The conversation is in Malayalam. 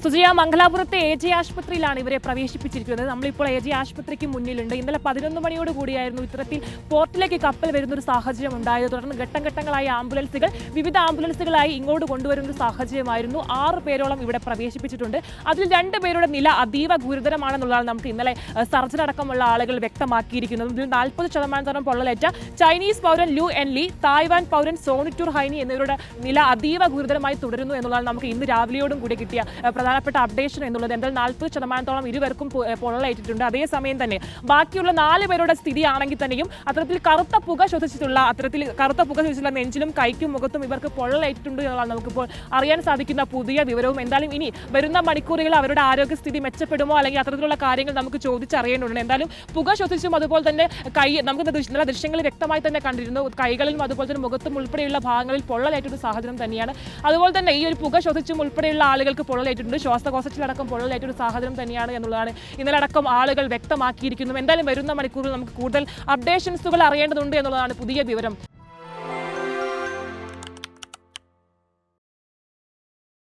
സുജയ, മംഗലാപുരത്തെ എ ജെ ആശുപത്രിയിലാണ് ഇവരെ പ്രവേശിപ്പിച്ചിരിക്കുന്നത്. നമ്മളിപ്പോൾ എ ജെ ആശുപത്രിക്ക് മുന്നിലുണ്ട്. ഇന്നലെ 11 മണിയോട് കൂടിയായിരുന്നു ഇത്തരത്തിൽ പോർട്ടിലേക്ക് കപ്പൽ വരുന്നൊരു സാഹചര്യം ഉണ്ടായത്. തുടർന്ന് ഘട്ടം ഘട്ടങ്ങളായി വിവിധ ആംബുലൻസുകളായി ഇങ്ങോട്ട് കൊണ്ടുവരുന്ന ഒരു സാഹചര്യമായിരുന്നു. 6 പേരോളം ഇവിടെ പ്രവേശിപ്പിച്ചിട്ടുണ്ട്. അതിൽ 2 പേരുടെ നില അതീവ ഗുരുതരമാണെന്നുള്ളതാണ് നമുക്ക് ഇന്നലെ സർജൻ അടക്കമുള്ള ആളുകൾ വ്യക്തമാക്കിയിരിക്കുന്നത്. ഇതിൽ 40% പൊള്ളലേറ്റ ചൈനീസ് പൗരൻ ലു എൻ ലി, തായ്വാൻ പൗരൻ സോണിറ്റൂർ ഹൈനി എന്നിവരുടെ നില അതീവ ഗുരുതരമായി തുടരുന്നു എന്നുള്ളതാണ് നമുക്ക് ഇന്ന് രാവിലെയോടും കൂടി കിട്ടിയ പ്രധാനപ്പെട്ട അപ്ഡേഷൻ എന്നുള്ളത്. എന്തായാലും 40% ഇരുവർക്കും പൊള്ളലേറ്റിട്ടുണ്ട്. അതേസമയം തന്നെ ബാക്കിയുള്ള 4 പേരുടെ സ്ഥിതിയാണെങ്കിൽ തന്നെയും അത്തരത്തിൽ കറുത്ത പുക ശ്വസിച്ചിട്ടുള്ള നെഞ്ചിലും കൈക്കും മുഖത്തും ഇവർക്ക് പൊള്ളലേറ്റിട്ടുണ്ട് എന്നുള്ളതാണ് നമുക്കിപ്പോൾ അറിയാൻ സാധിക്കുന്ന പുതിയ വിവരവും. എന്തായാലും ഇനി വരുന്ന മണിക്കൂറുകൾ അവരുടെ ആരോഗ്യസ്ഥിതി മെച്ചപ്പെടുമോ അല്ലെങ്കിൽ അത്തരത്തിലുള്ള കാര്യങ്ങൾ നമുക്ക് ചോദിച്ചറിയേണ്ടതുണ്ട്. എന്തായാലും പുക ശ്വസിച്ചും അതുപോലെ തന്നെ നമുക്ക് നല്ല ദൃശ്യങ്ങൾ വ്യക്തമായി തന്നെ കണ്ടിരുന്നു. കൈകളിലും അതുപോലെ തന്നെ മുഖത്തും ഉൾപ്പെടെയുള്ള ഭാഗങ്ങളിൽ പൊള്ളലേറ്റൊരു സാഹചര്യം തന്നെയാണ്. അതുപോലെ തന്നെ ഈ ഒരു പുക ശ്വസിച്ചും ഉൾപ്പെടെയുള്ള ആളുകൾക്ക് പൊള്ളലേറ്റിട്ടുണ്ട്. ശ്വാസകോശത്തിലടക്കം പൊള്ളലേറ്റൊരു സാഹചര്യം തന്നെയാണ് എന്നുള്ളതാണ് ഇന്നലെ അടക്കം ആളുകൾ വ്യക്തമാക്കിയിരിക്കുന്നു. എന്തായാലും വരുന്ന മണിക്കൂറിൽ നമുക്ക് കൂടുതൽ അപ്ഡേഷൻസുകൾ അറിയേണ്ടതുണ്ട് എന്നുള്ളതാണ് പുതിയ വിവരം.